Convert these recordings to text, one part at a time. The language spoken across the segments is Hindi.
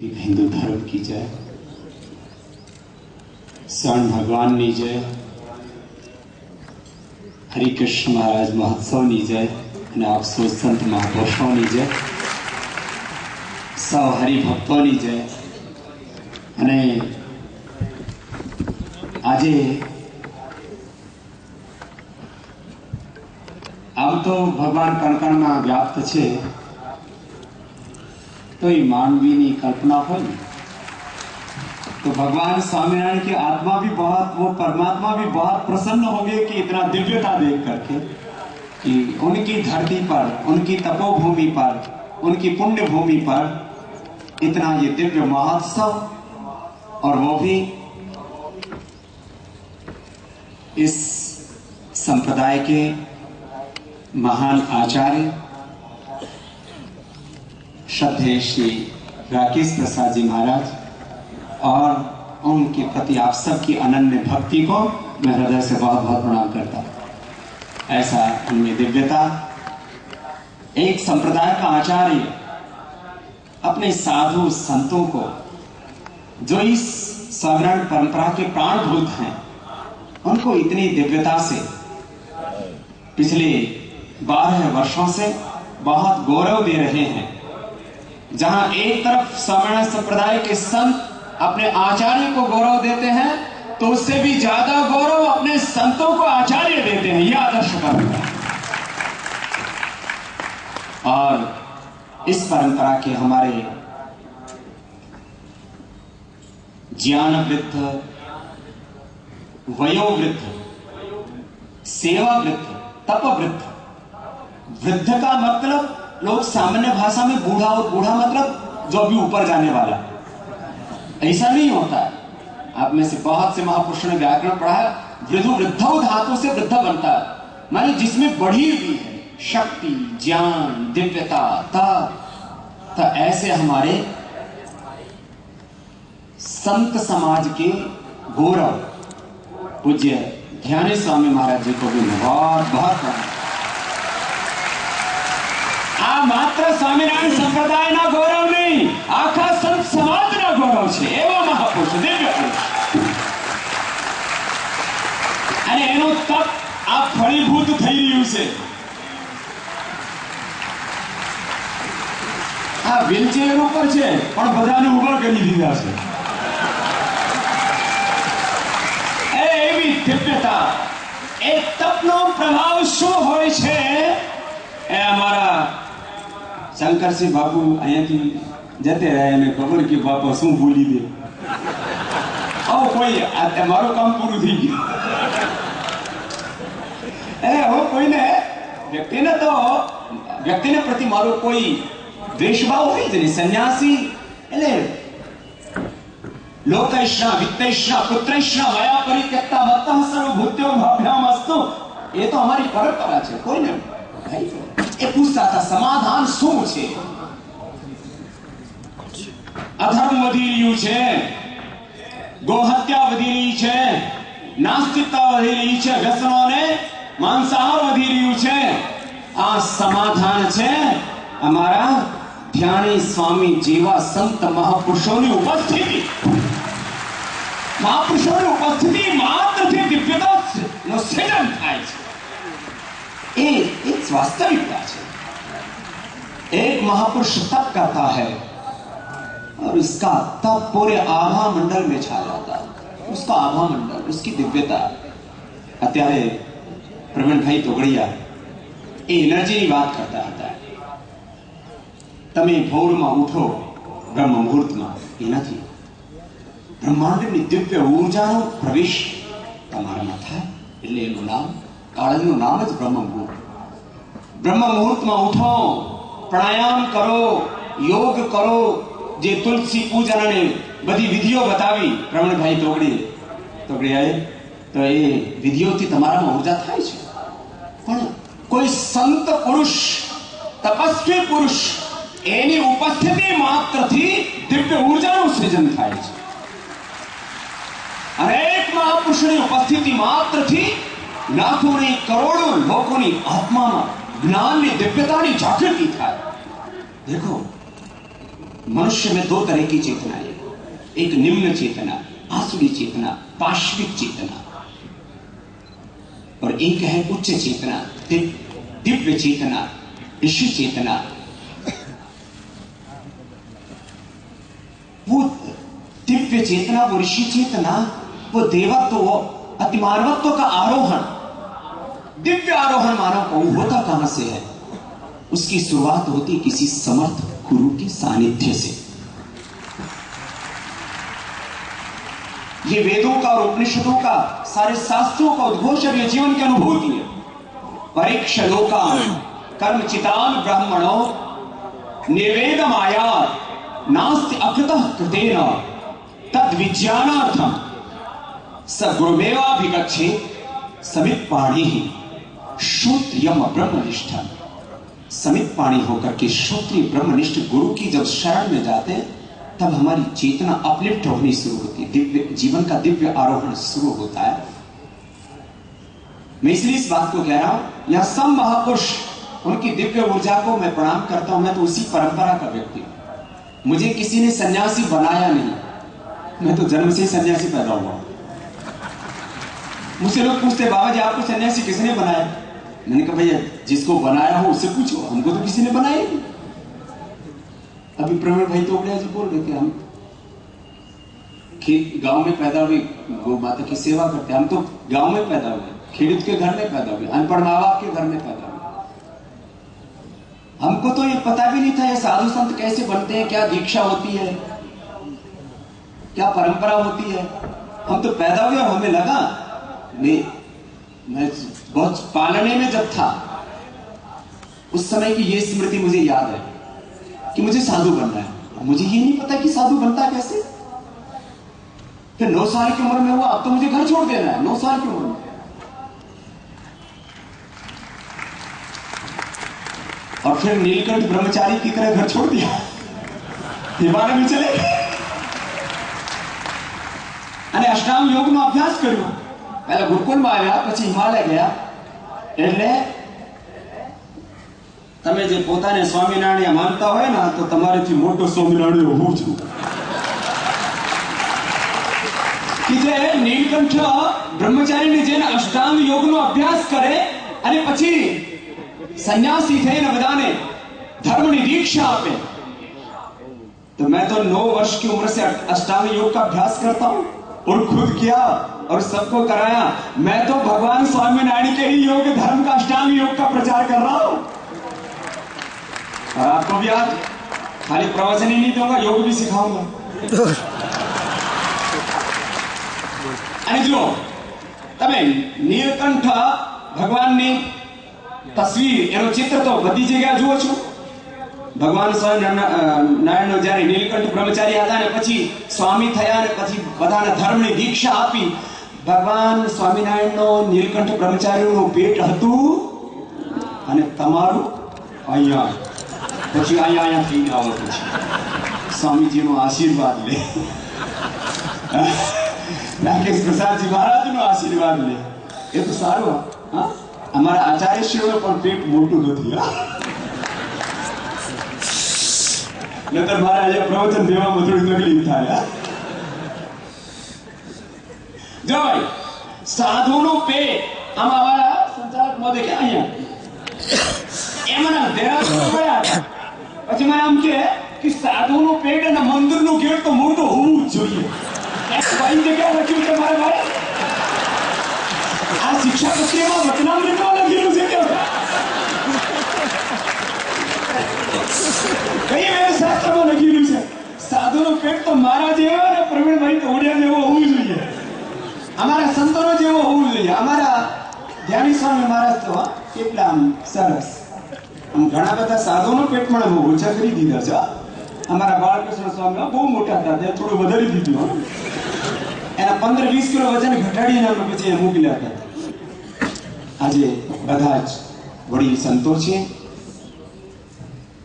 हिंदू धर्म की जय, स्वर्ण भगवान नी जय, हरि कृष्ण महाराज महोत्सव नी जय અને આપ સૌ સંત મહાપુરુષોની જય, સૌ હરિભક્તોની જય। અને આજે આમ તો ભગવાન કણકણમાં વ્યાપ્ત છે, तो ये मानवी की कल्पना हो तो भगवान स्वामीनारायण की आत्मा भी बहुत, वो परमात्मा भी बहुत प्रसन्न होंगे कि इतना दिव्यता देख करके कि उनकी धरती पर, उनकी तपोभूमि पर, उनकी पुण्य भूमि पर इतना ये दिव्य महोत्सव, और वो भी इस संप्रदाय के महान आचार्य श्रद्धेय श्री राकेश प्रसाद जी महाराज, और उनके प्रति आप सबकी अनन्य भक्ति को मैं हृदय से बहुत बहुत प्रणाम करता हूं। ऐसा उनमें दिव्यता, एक संप्रदाय का आचार्य अपने साधु संतों को, जो इस स्वामीनारायण परंपरा के प्राणभूत हैं, उनको इतनी दिव्यता से पिछले 12 वर्षों से बहुत गौरव दे रहे हैं। जहां एक तरफ स्वामीनारायण संप्रदाय के संत अपने आचार्य को गौरव देते हैं, तो उससे भी ज्यादा गौरव अपने संतों को आचार्य देते हैं। यह आदर्श परंपरा, और इस परंपरा के हमारे ज्ञान वृद्ध, वयोवृद्ध, सेवा वृद्ध, तप वृद्ध, वृद्ध का मतलब लोग सामान्य भाषा में बूढ़ा, और बूढ़ा मतलब जो अभी ऊपर जाने वाला, ऐसा नहीं होता है। आप में से बहुत से महापुरुषों ने व्याकरण पढ़ा है, वृद्धु वृद्धौ धातु से वृद्ध बनता है, माने जिसमें बढ़ी हुई है शक्ति, ज्ञान, दिव्यता, तप। तो ऐसे हमारे संत समाज के गौरव पूज्य ध्यानेश्वर स्वामी महाराज जी को भी बहुत बहुत आ मात्र स्वामीनारायण संप्रदाय ना गौरव नहीं, आखा संत समाज ना गौरव छे एवा महापुरुष, दिव्य पुरुष। અને એનો તપ આ ફળીભૂત થઈ રહ્યું છે। આ વ્હીલચેર ઉપર છે, પણ બધાને ઉભા કરી દીધા છે। એવી દિવ્યતા, એ તપનો પ્રભાવ શું હોય છે, એ અમારા शंकर सिंह बापू अँ जते रहे, खबर कि बापा शू भूली दे, कोई मारू काम पूरु थी गयु। कोई ने व्यक्ति ने, तो व्यक्ति ने प्रति मारो कोई द्वेषभाव है ज नहीं। सन्यासी एले लोकैष्णा, वित्तैष्णा, पुत्रैष्णा, मया परित्यक्ता मत्तः सर्वभूत्यो भाभ्यामस्तु, ये तो हमारी परंपरा है। कोई ने भाई એ પૂછતા હતા સમાધાન શું છે? અધર્મ વધી રહ્યું છે, ગોહત્યા વધી રહી છે, નાસ્તિકતા વધી રહી છે, વ્યસનો અને માંસાહાર વધી રહ્યું છે। આ સમાધાન છે અમારા ધ્યાની સ્વામી જેવા સંત મહાપુરુષોની ઉપસ્થિતિ। મહાપુરુષોની ઉપસ્થિતિ માત્રથી દિવ્યતાનું સર્જન થાય છે। एक वास्तविकता है। एक महापुरुष तप करता है और उसका तप पूरे आभा मंडल में छा जाता है। उसका आभा मंडल, उसकी दिव्यता। अत्यारे प्रवीण भाई तोगड़िया ए एनर्जी की बात करता है। तमे भोर में उठो ब्रह्म मुहूर्त में, ए नहीं, ब्रह्मांड में दिव्य ऊर्जा प्रवेश तमारा में थाय એટલે એનું નામ, કાળનું નામ જ બ્રહ્મ મુહૂર્ત। બ્રહ્મ મુહૂર્તમાં ઉઠો, પ્રાણાયામ કરો, યોગ કરો, જે તુલસી પૂજન અને બધી વિધિઓ બતાવી પ્રવીણભાઈ તોગડિયાએ, તો એ વિધિઓથી તમારામાં ઉર્જા થાય છે। પણ કોઈ સંત પુરુષ, તપસ્વી પુરુષ, એની ઉપસ્થિતિ માત્રથી દિવ્ય ઊર્જાનું સર્જન થાય છે। અનેક મહાપુરુષોની ઉપસ્થિતિ માત્રથી लाखों ने, करोड़ों लोगों की आत्मा में ज्ञान ने, दिव्यता की जागृति थाय। देखो मनुष्य में दो तरह की चेतना है, एक निम्न चेतना, आसुरी चेतना, पाश्विक चेतना, और एक है उच्च चेतना, दिव्य चेतना, ऋषि चेतना। वो दिव्य चेतना, वो ऋषि चेतना, वो देवत्व, वो अतिमानवत्व का आरोहण, दिव्य आरोहण मानव को होता कहां से है? उसकी शुरुआत होती किसी समर्थ गुरु के सानिध्य से। ये वेदों का और उपनिषदों का, सारे शास्त्रों का उद्घोष और ये जीवन की अनुभूति है। परीक्ष लोकान कर्मचितान ब्राह्मणो निर्वेदम आयात नास्ति अकृतः कृतेन तद विज्ञानार्थम स गुरुमेवाभिगच्छे समित पाणी ही श्रोत्रियम ब्रह्मनिष्ठ। समित पाणी होकर के श्रोत्रिय ब्रह्मनिष्ठ गुरु की जब शरण में जाते हैं तब हमारी चेतना अपलिफ्ट होनी शुरू होती है, दिव्य जीवन का दिव्य आरोहण शुरू होता है। मैं इसलिए इस बात को कह रहा हूं, यह सब महापुरुष, उनकी दिव्य ऊर्जा को मैं प्रणाम करता हूं। मैं तो उसी परंपरा का व्यक्ति हूं। मुझे किसी ने सन्यासी बनाया नहीं, मैं तो जन्म से ही सन्यासी पैदा हुआ। मुझसे लोग पूछते, बाबा जी आपको सन्यासी किसने बनाया? मैंने कहा भैया जिसको बनाया हो उससे पूछो, हमको तो किसी ने बनाया नहीं। अभी प्रवीण भाई तोगड़िया जी बोल रहे थे, हम खेत गांव में पैदा हुए, गौ माता की सेवा करते, हम तो गांव में पैदा हुए, खेड़ूत के घर में पैदा हुए, अनपढ़ माँ बाप के घर में पैदा हुए। हमको तो ये पता भी नहीं था ये साधु संत कैसे बनते हैं, क्या दीक्षा होती है, क्या परंपरा होती है। हम तो पैदा हुए और हमें लगा, मैं बहुत पालने में जब था उस समय की ये स्मृति मुझे याद है कि मुझे साधु बनना है। मुझे ये नहीं पता कि साधु बनता है कैसे। फिर 9 साल की उम्र में हुआ, अब तो मुझे घर छोड़ देना है 9 साल की उम्र में। और फिर नीलकंठ ब्रह्मचारी की तरह घर छोड़ दिया, हिमालय में चले गए। अष्टांग योग नो अभ्यास करो। पहले गुरुकुल में आया, પછી હિમાલય ગયા। એટલે તમે જે પોતાને સ્વામિનારાયણ માનતા હોય ને તો તમારેથી મોટો સ્વામિનારાયણ હું છું કે જે નીલકંઠ બ્રહ્મચારીની જેને અષ્ટાંગ યોગનો અભ્યાસ કરે અને પછી સન્યાસી થઈને બધાને ધર્મની દીક્ષા આપે। तो मैं तो 9 वर्ष की उम्र से अष्टांग योग का अभ्यास करता हूं और खुद किया और सबको कराया। मैं तो भगवान स्वामीनारायण के ही योग धर्म का, अष्टांग योग का प्रचार कर रहा हूं। और आपको भी आज खाली प्रवचन ही नहीं दूंगा, योग भी सिखाऊंगा। अरे जो तमे नीलकंठ भगवान ने तस्वीर एनो चित्र तो बधी जगह जुओ छो। भगवान સ્વામિનારાયણ જ્યારે નીલકંઠ બ્રહ્મચારી હતા ને પછી સ્વામી થયા ને પછી બધાને ધર્મની દીક્ષા આપી। ભગવાન સ્વામિનારાયણનો નીલકંઠ બ્રહ્મચારીનું પેટ હતું અને તમારું અહીંયા, પછી અહીંયા થઈ આવો, પછી સ્વામીજીનો આશીર્વાદ લે, રાકેશ પ્રસાદજી મહારાજનો આશીર્વાદ લે। એ તો સારું। હા, અમારા આચાર્યશ્રીઓનું પણ પેટ મોટું નથી। હા, नतर मारा ये प्रवचन देवा में थोड़ी तकलीफ था। जो भाई साधुनो पे हम आवाया संचालक मोदे क्या आया एमना देरा होया પછી મને આમ કે સાધુનો પેટ અને મંદિરનો ગેટ તો મોટો હોવું જ જોઈએ। એક ભાઈ જગ્યા લખ્યું છે મારે ભાઈ, આ શિક્ષા પત્રીમાં વચનામૃતમાં લખેલું છે કે કઈ વેદશાસ્ત્રમાં લખેલું છે સાધુનો પેટ તો મારા જેવો ને પ્રવીણભાઈ તોડિયા જેવો હોવું જોઈએ, અમારા સંતોનો જેવો હોવું જોઈએ। અમારા ધ્યાની સ્વામી મહારાજ તો કેટલા સરસ, આમ ઘણા બધા સાધુનો પેટ પણ ઓછા કરી દીધા છે। અમારા બાળકૃષ્ણ સ્વામી બહુ મોટા હતા, તે થોડું વધારી દીધું। એના 15-20 કિલો વજન ઘટાડીને અમે પછી મોકલ્યા હતા। આજે બધા જ વડીલ સંતો છે।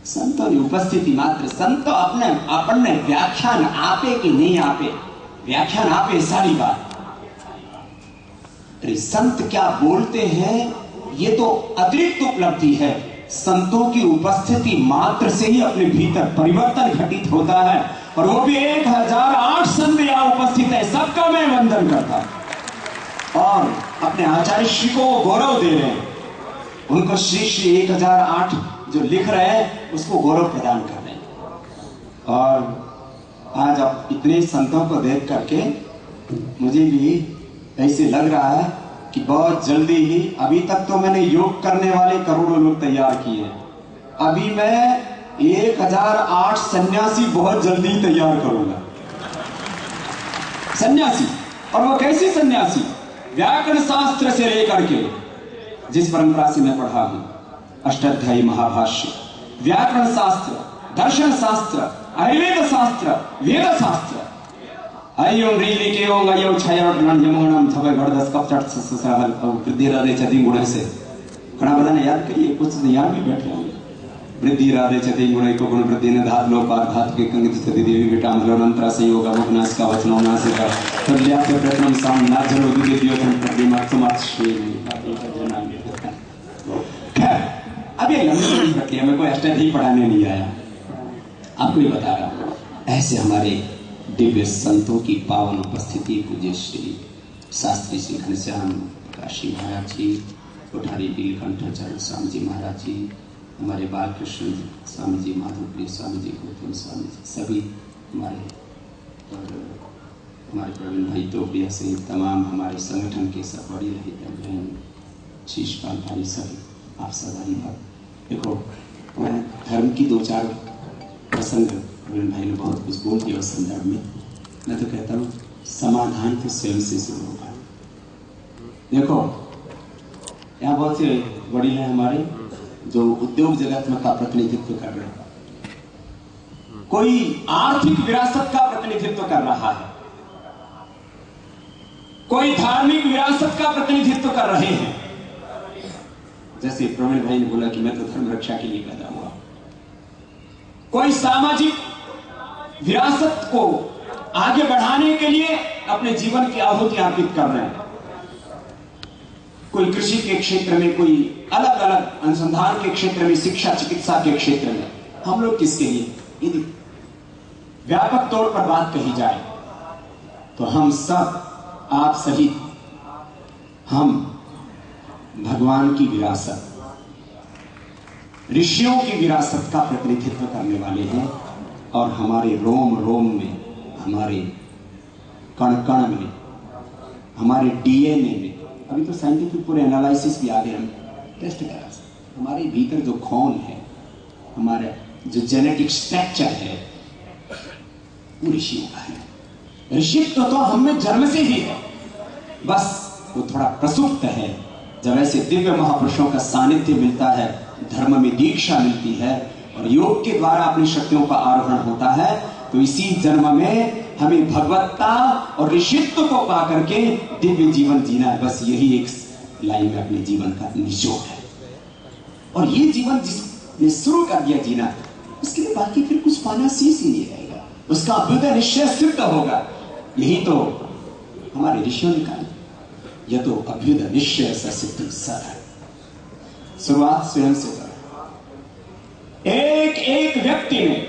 संतों उपस्थिति मात्र, संतो अपने व्याख्यान आपे कि नहीं आपे, व्याख्यान आपे सारी बात। अरे संत क्या बोलते हैं ये तो अतिरिक्त उपलब्धि है, संतों की उपस्थिति मात्र से ही अपने भीतर परिवर्तन घटित होता है, और वो भी 1008 संत यहाँ उपस्थित है, सबका मैं वंदन करता हूं और अपने आचार्य श्री को गौरव दे रहे हैं। उनको श्री श्री 1008 जो लिख रहे हैं उसको गौरव प्रदान कर रहे हैं। और आज अब इतने संतों को देख करके मुझे भी ऐसे लग रहा है कि बहुत जल्दी ही, अभी तक तो मैंने योग करने वाले करोड़ों लोग तैयार किए हैं, अभी मैं 1008 सन्यासी बहुत जल्दी तैयार करूंगा। सन्यासी, और वो कैसी सन्यासी? व्याकरण शास्त्र से लेकर के, जिस परंपरा से मैं पढ़ा हूं, अष्टाध्यायी महाभाष्य, व्याकरण शास्त्र, दर्शन शास्त्र, आयुर्वेद शास्त्र, वेद शास्त्र, अयों रीली के ओंग अयो छायर नन यमगणम थवे गड़दस कपचट ससहल वृद्धि राधे छति गुण से घना बधाने याद करिए, कुछ याद भी बैठ रहे वृद्धि राधे छति गुण को गुण वृद्धि ने धात लो पार धात के कंगित छति देवी विटाम मंत्र संयोग मुखनाश का वचनो नासिक तल्या से प्रथम साम नाजलो द्वितीय प्रतिमा समाज श्री अब ये लंबी प्रक्रिया में कोई अष्टाध्यायी पढ़ाने नहीं आया, आपको ही बता रहा हूं। ऐसे हमारे दिव्य संतों की पावन उपस्थिति पूज्य श्री शास्त्री श्री घनश्याम काशी महाराज जी, कोठारी नीलकंठाचार्य स्वामी जी महाराज जी, हमारे बालकृष्ण स्वामी जी, माधवप्रिय स्वामी जी, गौतम स्वामी जी, सभी हमारे और हमारे प्रवीण भाई तोपिया सहित तमाम हमारे संगठन के सब बड़ी रही शीशपाल भाई, सभी आप सदारी भक्त। देखो, मैं धर्म की 2-4 प्रसंग प्रवीण भाई ने बहुत कुछ बोल दिया उस संदर्भ में। मैं तो कहता हूँ समाधान तो स्वयं से शुरू होगा। देखो, यहाँ बहुत से बड़ी हैं हमारे जो उद्योग जगत में का प्रतिनिधित्व कर रहे हैं, कोई आर्थिक विरासत का प्रतिनिधित्व कर रहा है, कोई धार्मिक विरासत का प्रतिनिधित्व कर रहे हैं। जैसे प्रवीण भाई ने बोला कि मैं तो धर्म रक्षा के लिए पैदा हुआ, कोई सामाजिक विरासत को आगे बढ़ाने के लिए अपने जीवन की आहुति अर्पित कर रहे हैं, कोई कृषि के क्षेत्र में, कोई अलग अलग अनुसंधान के क्षेत्र में, शिक्षा चिकित्सा के क्षेत्र में। हम लोग किसके लिए? यदि व्यापक तौर पर बात कही जाए तो हम सब, आप सहित, हम भगवान की विरासत, ऋषियों की विरासत का प्रतिनिधित्व करने वाले हैं, और हमारे रोम रोम में, हमारे कण कण में, हमारे डीएनए में, अभी तो साइंटिफिक पूरे एनालिसिस भी आगे हम टेस्ट करा सकते, हमारे भीतर जो खून है, हमारा जो जेनेटिक स्ट्रक्चर है, वो ऋषियों का है। ऋषित्व तो हम में जन्म से ही है, बस वो थोड़ा प्रसुप्त है। जब ऐसे दिव्य महापुरुषों का सानिध्य मिलता है, धर्म में दीक्षा मिलती है और योग के द्वारा अपनी शक्तियों का आरोहण होता है, तो इसी जन्म में हमें भगवत्ता और ऋषित्व को पा करके दिव्य जीवन जीना है। बस यही एक लाइन में अपने जीवन का निचोड़ है। और ये जीवन जिसने शुरू कर दिया जीना, उसके लिए बाकी फिर कुछ पाना शेष ही नहीं रहेगा, उसका अभ्युदय निश्चय सिद्ध होगा। यही तो हमारे ऋषियों ने कहा, यह तो अभ्युदय निश्चय सिद्ध सर है। शुरुआत स्वयं से करें। एक एक व्यक्ति में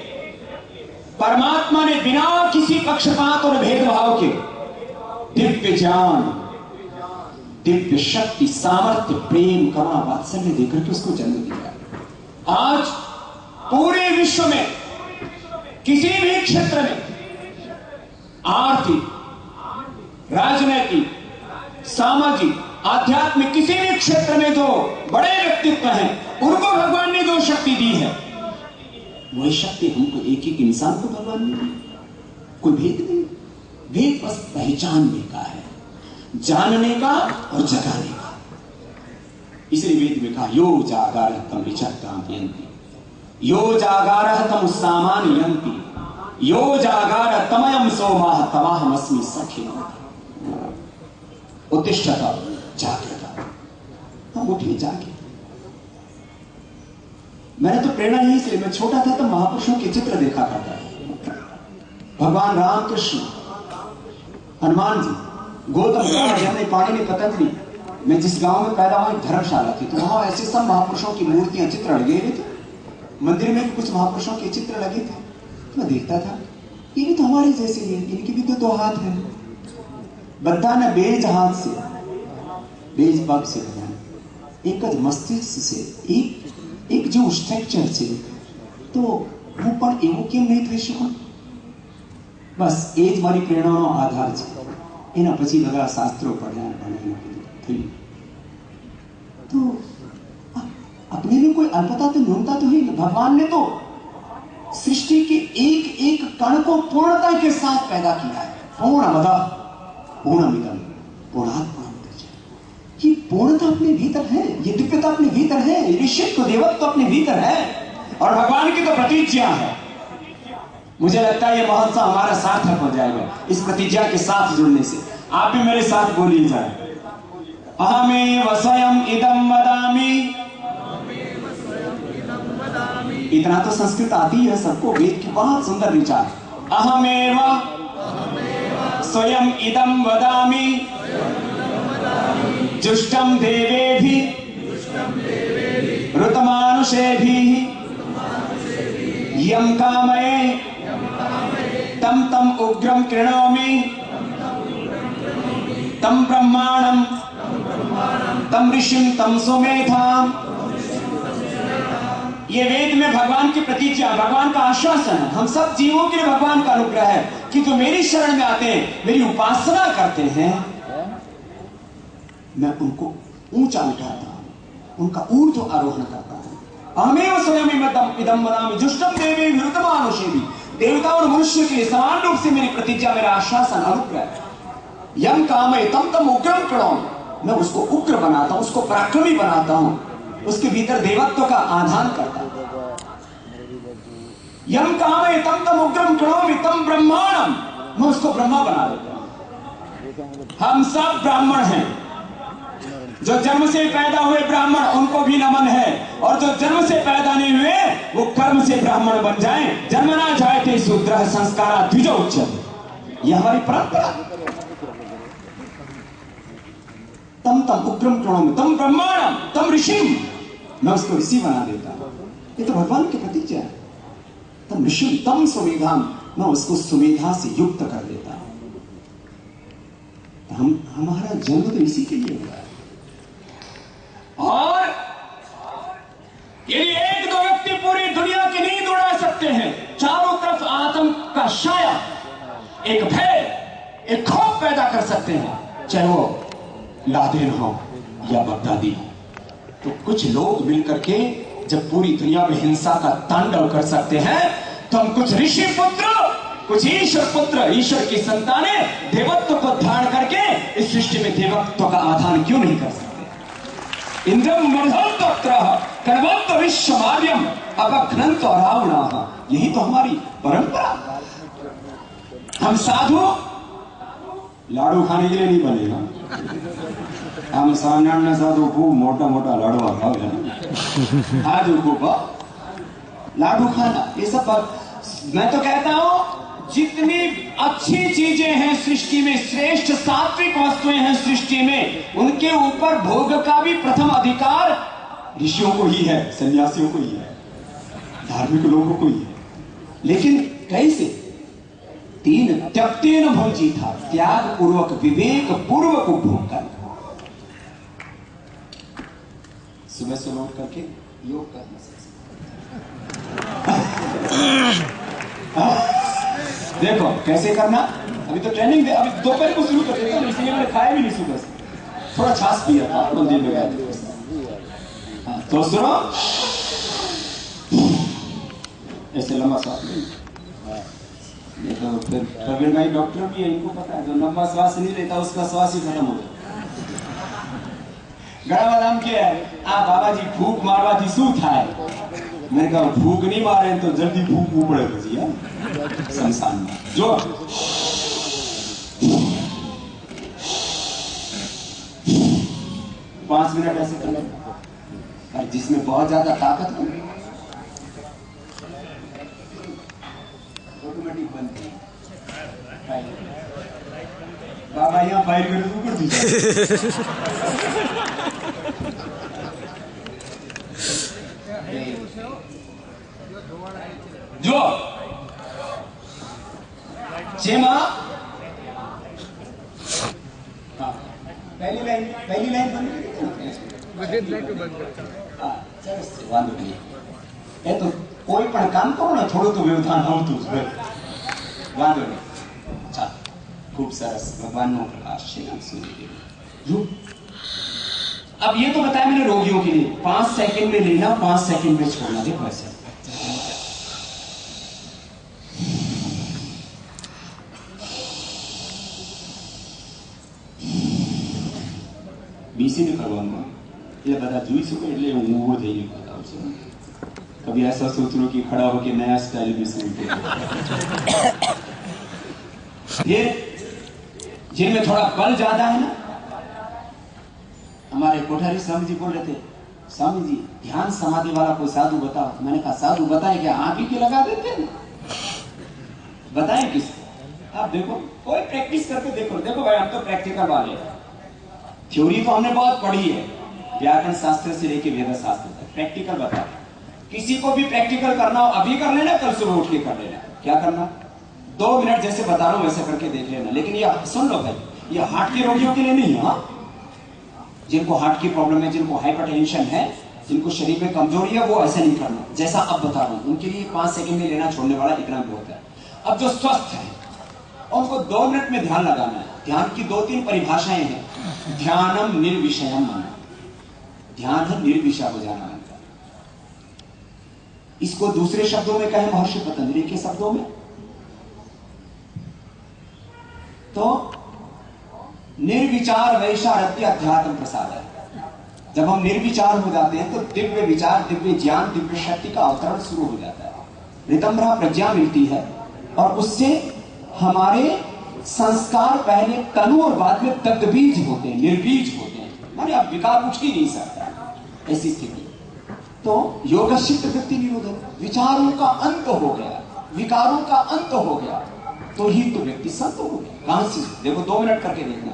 परमात्मा ने बिना किसी पक्षपात और भेदभाव के दिव्य ज्ञान, दिव्य शक्ति, सामर्थ्य, प्रेम, करुणा, वात्सल्य देकर के उसको जन्म दिया। आज पूरे विश्व में किसी भी क्षेत्र में, आर्थिक, राजनैतिक, सामाजिक, आध्यात्मिक, किसी भी क्षेत्र में जो बड़े व्यक्तित्व हैं, उनको भगवान ने जो शक्ति दी है, वही शक्ति हमको एक एक इंसान को भगवान ने दी। कोई भेद नहीं, भेद बस पहचानने का है, जानने का और जगाने का। इसलिए वेद में कहा, यो जागारः तम विचक्रामयन्ति, यो जागारः तम सामान्यन्ति, यो जागारः तमयं सोमाः तवाहमस्मि सखिनः। उत्तिष्ठता, जागृता, हम उठिए, जागे। मैंने तो प्रेरणा यही से, मैं छोटा था तो महापुरुषों के चित्र देखा करता था। भगवान रामकृष्ण, हनुमान जी, गौतम बुद्ध, पाणिनि, पतंजलि, मैं जिस गांव में पैदा हुआ धर्मशाला थी, तो वहां ऐसे सब महापुरुषों की मूर्तियां, चित्र लगे हुए थे। मंदिर में भी कुछ महापुरुषों के चित्र लगे थे। तो मैं देखता था ये भी तो हमारे जैसे ही है, इनके भी तो 2 हाथ हैं। बद्दा ने बेज हाथ से, बेज पग से बनाया, एक मस्तिष्क से, एक जो स्ट्रक्चर से, तो હું પણ એવું કેમ નહીં થઈ શકું? બસ એ જ મારી પ્રેરણાનો આધાર છે. એના પછી બધા શાસ્ત્રો પઢ્યા ભણ્યા થયું. तो अपने में कोई अल्पता तो न्यूनता तो है। भगवान ने तो सृष्टि के एक एक कण को पूर्णता के साथ पैदा किया है। पूर्णमदः पूर्णमिदं पूर्णात् पूर्णमुदच्यते। ये पूर्णता अपने भीतर है, ये दिव्यता अपने भीतर है, ये ऋषित्व देवत्व अपने भीतर है, और भगवान की तो प्रतिज्ञा है। मुझे लगता है ये महोत्सव हमारा सार्थक हो जाएगा इस प्रतिज्ञा के साथ जुड़ने से। आप भी मेरे साथ बोलिए जाए, अहमेव स्वयं इदं वदामि। इतना तो संस्कृत आती है सबको, वेद की बहुत सुंदर विचार। अहमेव स्वयं इदं वदामि जुष्टं देवेभिः ऋतमानुषेभिः यं कामये तं तं उग्रं कृणोमि तं ब्रह्माणं तं ऋषिं तं सुमेधाम्। ये वेद में भगवान की प्रतिज्ञा, भगवान का आश्वासन है। हम सब जीवों के लिए भगवान का अनुग्रह है कि जो मेरी शरण में आते हैं, मेरी उपासना करते हैं, मैं उनको ऊंचा उठाता हूं, उनका ऊर्ध्व आरोहण करता हूं। अहमेव स्वयं इदं वदामि जुष्टं देवेभिः ऋतमानुषेभिः। देवता और मनुष्य के लिए समान रूप से मेरी प्रतिज्ञा, मेरा आश्वासन, अनुग्रह। यं कामये तं तं उग्रं कृणोमि। मैं उसको उग्र बनाता हूं, उसको पराक्रमी बनाता हूं, उसके भीतर देवत्व का आधान करता हूं। यं कामये तं तं उग्रं कृणोमि तं ब्रह्माणं। मैं उसको ब्रह्मा बना देता हूं। हम सब ब्राह्मण हैं। जो जन्म से पैदा हुए ब्राह्मण, उनको भी नमन है, और जो जन्म से पैदा नहीं हुए वो कर्म से ब्राह्मण बन जाएं। जन्मना जायते शूद्रः संस्कारात् द्विजो उच्यते। यह हमारी परंपरा। तम तम उग्रम कृणोमि तं ब्रह्माणं तं ऋषिं। मैं उसको ऋषि बना देता हूं। ये तो भगवान की प्रतिज्ञा है। तम ऋषिं तम सुमेधाम्। मैं उसको सुमेधा से युक्त कर देता हूं। हमारा जन्म तो इसी के लिए हुआ है। और यदि 1-2 व्यक्ति पूरी दुनिया की नींद उड़ा सकते हैं, चारों तरफ आतंक का साया, एक भय, एक खौफ पैदा कर सकते हैं, चाहे वो लादेन हो या बगदादी हो, तो कुछ लोग मिलकर के जब पूरी दुनिया में हिंसा का तांडव कर सकते हैं, तो हम कुछ ऋषि पुत्र, कुछ ईश्वर पुत्र, ईश्वर की संतानें देवत्व को धारण करके इस सृष्टि में देवत्व का आधान क्यों नहीं कर सकते? इंद्रम मर्धन्तत्रः कर्मन्त विश्वमार्यम अबघ्नन्त रावणाः। यही तो हमारी परंपरा। हम साधु लाडू खाने के लिए नहीं बनेगा। हम सामान्य साधु खूब मोटा मोटा लाडू खाओगे, आज खूब लाडू खाना, ये सब। मैं तो कहता हूं जितनी अच्छी चीजें हैं सृष्टि में, श्रेष्ठ सात्विक वस्तुएं हैं सृष्टि में, उनके ऊपर भोग का भी प्रथम अधिकार ऋषियों को ही है, सन्यासियों को ही है, धार्मिक लोगों को ही है। लेकिन कैसे? 3 त्यक्तेन भुंजी था, त्याग पूर्वक, विवेक पूर्वक उपभोग करना। सुबह सुबह उठ करके योग करना। देखो कैसे करना। अभी तो ट्रेनिंग दे, अभी दोपहर को शुरू कर देता हूं, इसलिए मैंने खाया भी नहीं सुबह से, थोड़ा छाछ पिया था मंदिर में गया था। तो सुनो, ऐसे लंबा श्वास नहीं, तो फिर प्रवीण भाई डॉक्टर भी है, इनको पता है, जो लंबा श्वास नहीं लेता उसका श्वास ही खत्म हो जाता। गड़ा बादाम क्या है? बाबा जी फूक मारवा जी शू थाय? मैंने कहा फूक नहीं मारे तो जल्दी फूक पड़े भजिया संसार में। जो 5 मिनट ऐसे करना, और जिसमें बहुत ज्यादा ताकत हो ऑटोमेटिक बनती है। बाबा यहाँ फाइल कर दीजिए। जेमा पहली लाइन बंद कर એ તો કોઈ પણ કામ કરો ને થોડું તો વ્યવધાન આવતું જ હોય વાંધો નહીં ચાલ खूब सरस भगवान नो प्रकाश सूर्य। अब ये तो बताया मैंने रोगियों के लिए 5 सेकंड में लेना 5 सेकंड में छोड़ना। देखो ऐसे बीसी नहीं करवाऊंगा ये बता जुई सको એટલે હું ઊભો થઈને બતાવું છું। कभी ऐसा सोच लो कि खड़ा होके नया स्टाइल भी शुरू किया। ये जिनमें थोड़ा बल ज्यादा है ना, हमारे कोठारी स्वामी जी बोल रहे थे स्वामी जी ध्यान समाधि वाला कोई साधु बताओ। मैंने कहा साधु बताए क्या आप ही के लगा देते हैं बताए किसको। आप देखो कोई प्रैक्टिस करके देखो। देखो भाई हम तो प्रैक्टिकल वाले हैं। थ्योरी तो हमने बहुत पढ़ी है व्याकरण शास्त्र से लेके वेद शास्त्र तक। प्रैक्टिकल बताओ किसी को भी प्रैक्टिकल करना हो अभी कर लेना कल सुबह उठ के कर लेना। क्या करना 2 मिनट जैसे बता रहा हूं वैसे करके देख लेना। लेकिन ये सुन लो भाई ये हार्ट के रोगियों के लिए नहीं है। जिनको हार्ट की प्रॉब्लम है जिनको हाइपरटेंशन है जिनको शरीर में कमजोरी है वो ऐसा नहीं करना जैसा अब बता रहा हूं। उनके लिए 5 सेकंड में लेना छोड़ने वाला इतना बहुत है। अब जो स्वस्थ है उनको 2 मिनट में ध्यान लगाना है। ध्यान की 2-3 परिभाषाएं हैं। ध्यानम निर्विषयम मन ध्यान है निर्विषय हो जाना। इसको दूसरे शब्दों में कहें महर्षि पतंजलि के शब्दों में तो निर्विचार वैशारद्य अध्यात्म प्रसाद है। जब हम निर्विचार हो जाते हैं तो दिव्य विचार दिव्य ज्ञान दिव्य शक्ति का अवतरण शुरू हो जाता है। रितंभरा प्रज्ञा मिलती है और उससे हमारे संस्कार पहले तनु और बाद में तद्बीज होते हैं निर्बीज होते हैं। माने अब विकार कुछ ही नहीं सकता ऐसी स्थिति। तो योगशित वृत्ति निरोधन विचारों का अंत हो गया विकारों का अंत हो गया तो ही तो व्यक्ति संत हो गया। कहां से देखो 2 मिनट करके देखना।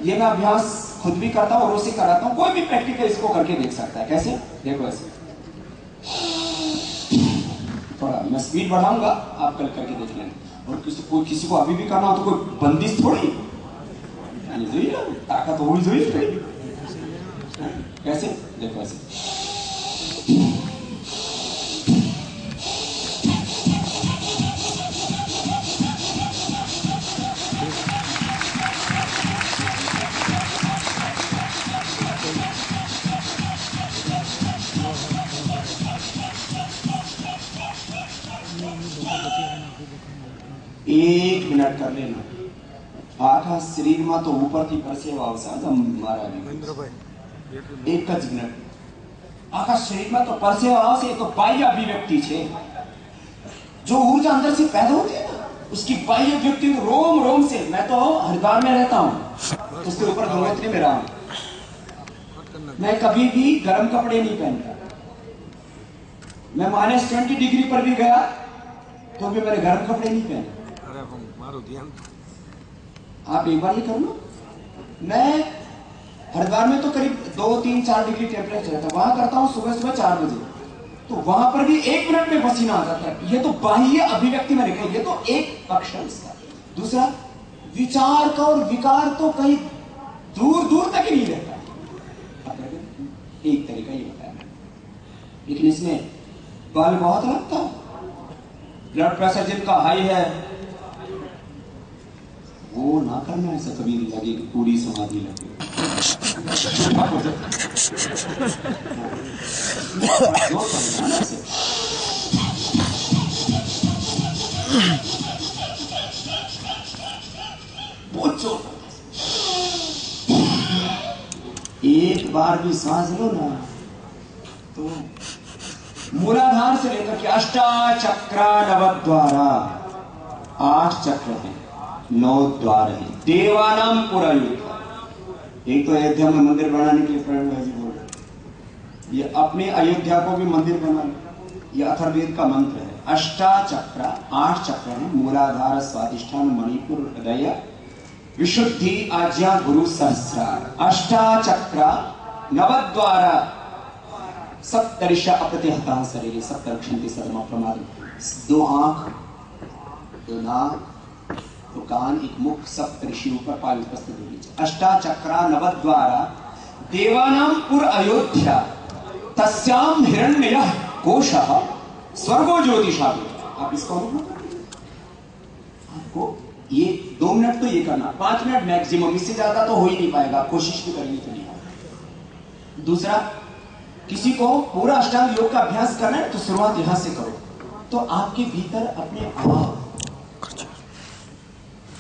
ये मैं अभ्यास खुद भी करता हूं और उसे कराता हूं। कोई भी प्रैक्टिकल इसको करके देख सकता है। कैसे देखो ऐसे थोड़ा मैं स्पीड बढ़ाऊंगा आप कल करके देख लेना। और किसी को अभी भी करना हो तो कोई बंदिश थोड़ी ताकत होनी चाहिए। कैसे देखो ऐसे एक मिनट कर लेना। आखा शरीर में तो ऊपर थी परसेवा आवशा मारा एक ज मिनट आखा शरीर में तो परसेवा आवशे। तो बाह्य अभिव्यक्ति है जो ऊर्जा अंदर से पैदा होती है ना उसकी बाह्य अभिव्यक्ति रोम रोम से। मैं तो हरिद्वार में रहता हूँ उसके ऊपर गंगोत्री में रहा हूं। मैं कभी भी गर्म कपड़े नहीं पहनता। मैं -20 डिग्री पर भी गया तो भी मेरे गर्म कपड़े नहीं पहने। आप एक बार ये कर लो। मैं हरिद्वार में तो करीब 2-3-4 डिग्री टेम्परेचर था। वहां करता हूं सुबह 4 बजे तो वहां पर भी 1 मिनट में पसीना आ जाता है। ये तो बाह्य अभिव्यक्ति मैंने कही। ये तो एक पक्ष है इसका। दूसरा विचार का और विकार तो कहीं दूर दूर तक ही नहीं रहता। एक तरीका ये बताया लेकिन इसमें बल बहुत लगता है। ब्लड प्रेशर जिनका हाई है वो ना करना ऐसा कभी नहीं लगे कि पूरी समाधि लगे। एक बार भी सांस लो ना तो मूलाधार से लेकर के अष्टाचक्र नवद्वारा 8 चक्र हैं 9 द्वार हैं। देवानाम पुरायुक्त एक तो अयोध्या में मंदिर बनाने के लिए प्रणव जी बोल रहे ये अपने अयोध्या को भी मंदिर बना। ये अथर्ववेद का मंत्र है। अष्टाचक्र 8 चक्र हैं। मूलाधार स्वादिष्ठान मणिपुर हृदय विशुद्धि आज्ञा गुरु सहस्रार। अष्टाचक्र नवद्वारा सप्तऋषा अप्रतिहता शरीर सप्तरक्षन्ति सर्वम प्रमाद। 2 आंख 2 नाक तो कान एक मुख सप्त ऋषियों पर पायुपस्थित अष्टाचक्रा नवद्वारा देवानाम पुर अयोध्या तस्याम हिरण्यः कोशः स्वर्गो ज्योतिषा। आप इसको आपको ये 2 मिनट तो ये करना, 5 मिनट मैक्सिमम, इससे ज्यादा तो हो ही नहीं पाएगा, कोशिश भी करनी तो नहीं आएगा। दूसरा, किसी को पूरा अष्टांग योग का अभ्यास करना है तो शुरुआत यहां से करो, तो आपके भीतर अपने आप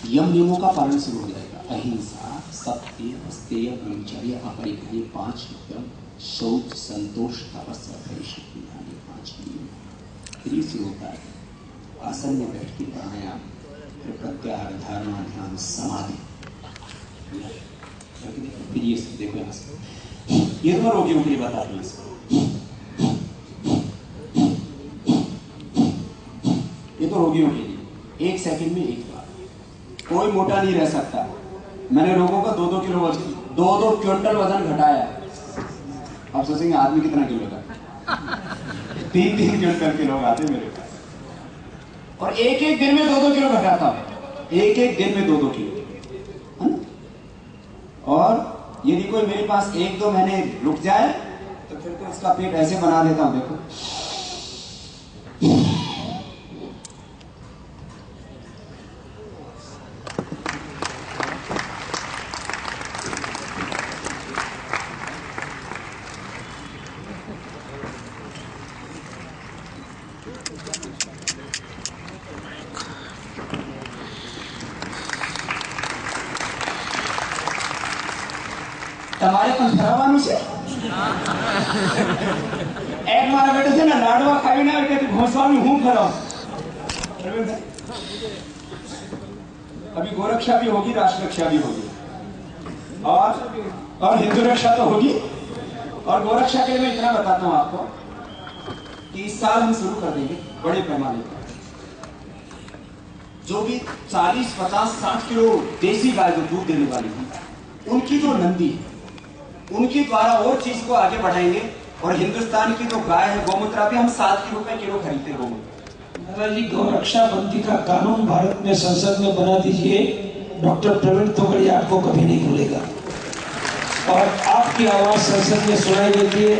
यम नियमों का पालन शुरू हो जाएगा। अहिंसा, सत्य, अस्तेय, ब्रह्मचर्य, अपरिग्रह, 5 नियम, शौच, संतोष, तपस्या, परिशुद्धि, 5 नियम। फिर ये शुरू होता है आसन में बैठ के प्राणायाम, फिर प्रत्याहार, धारणा, ध्यान, समाधि। फिर ये देखो यहां से, ये तो रोगियों के लिए बताते हैं इसको। ये तो रोगियों के लिए 1 सेकंड में 1 बार। कोई मोटा नहीं रह सकता। मैंने लोगों का 2-2 किलो वजन, 2-2 क्विंटल वजन घटाया। आप सोचेंगे आदमी कितना किलो का, 3-3 क्विंटल के लोग आते मेरे पास, और एक दिन में 2-2 किलो घटाता हूं, एक दिन में 2-2 किलो, है ना? और यदि कोई मेरे पास 1-2 महीने रुक जाए तो फिर तो इसका पेट ऐसे बना देता हूं, देखो। તમારે પણ ફરવાનું છે? એક મારા બેટા છે ને લાડવા ખાવીને આવે કે ઘોસવાનું હું ફરાવ। अभी गोरक्षा भी होगी, राष्ट्र रक्षा भी होगी, और हिंदू रक्षा तो होगी। और गोरक्षा के लिए मैं इतना बताता हूं आपको कि इस साल हम शुरू कर देंगे बड़े पैमाने पर। जो भी 40, 50, 60 किलो देसी गाय जो दूध देने वाली है, उनकी जो नंदी है, उनकी द्वारा और चीज को आगे बढ़ाएंगे। और हिंदुस्तान की जो गाय है, गोमूत्र भी हम 7 रुपए किलो खरीदते गोमूत्र। दादाजी, गौरक्षा बंदी का कानून भारत में संसद में बना दीजिए। डॉक्टर प्रवीण तोगड़िया आपको कभी नहीं भूलेगा, और आपकी आवाज संसद में सुनाई देती है।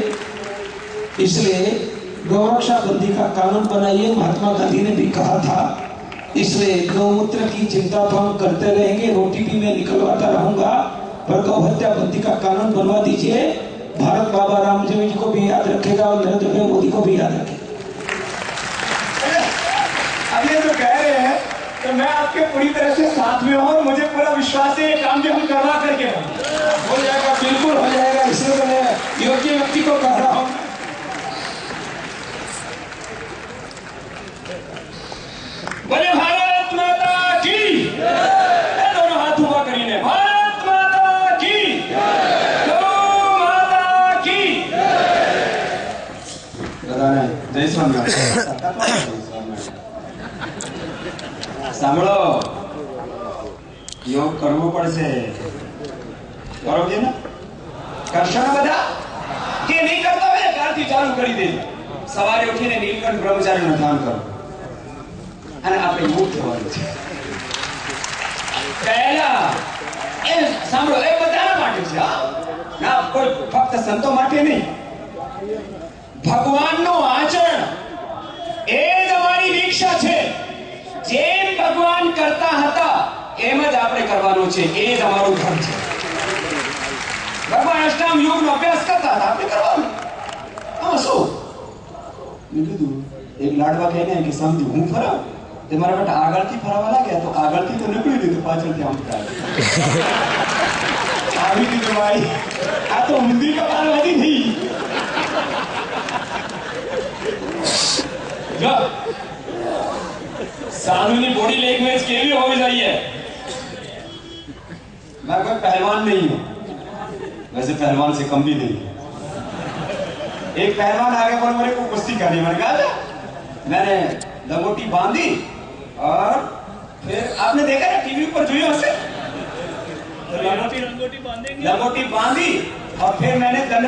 इसलिए गौरक्षा बंदी का कानून बनाइए। महात्मा गांधी ने भी कहा था, इसलिए गौमूत्र की चिंता तो हम करते रहेंगे, रोटी भी मैं निकलवाता रहूंगा, पर गौ हत्या बंदी का कानून बनवा दीजिए। भारत बाबा रामदेव जी को भी याद रखेगा और नरेंद्र भाई मोदी को भी याद रखेगा। अब ये जो कह रहे हैं तो मैं आपके पूरी तरह से साथ में हूं, और मुझे पूरा विश्वास है ये काम भी हम करवा करके हो जाएगा, बिल्कुल हो जाएगा। इसलिए तो मैं योग्य व्यक्ति को कह रहा हूं। बोले भारत माता की, दोनों हाथ ऊपर करिए। भारत माता की, गौ माता की। जय स्वामी। સાંભળો, યોગ કરવો પડશે, કરોગે ને? કરશો ને બધા? કે નહીં કરતા હોય કાલથી ચાલુ કરી દેજો। સવારે ઉઠીને નીલકંઠ બ્રહ્મચારીનું ધ્યાન કરો, અને આપણે મુક્ત થવાનું છે। પહેલા એ સાંભળો, એ બધાના માટે છે, ના કોઈ ફક્ત સંતો માટે નહીં। ભગવાનનું આચરણ એ જ અમારી દીક્ષા છે। જેમ ભગવાન કરતા હતા એમ જ આપણે કરવાનું છે, એ જ અમારું ધર્મ છે। ભગવાન અષ્ટાંગ યોગનો અભ્યાસ કરતા હતા, આપણે કરવાનું। હા, શું મેં કીધું, એક લાડવા કહીને કે સમજી હું ફરાવ, તે મારા બેટા આગળથી ફરાવા લાગ્યા તો આગળથી તો નીકળી દીધું, પાછળથી આમ આવી દીધું ભાઈ। આ તો ઊંધી કપાળવાળી થઈ। જો साधुनी बॉडी लैंग्वेज केवी होनी चाहिए। मैं कोई पहलवान नहीं हूं, वैसे पहलवान से कम भी नहीं। एक पहलवान आगे पर मेरे को कुश्ती करनी, मैंने कहा मैंने लंगोटी बांधी, और फिर आपने देखा ना टीवी पर जुइयों से लंगोटी बांधी, और फिर मैंने दंड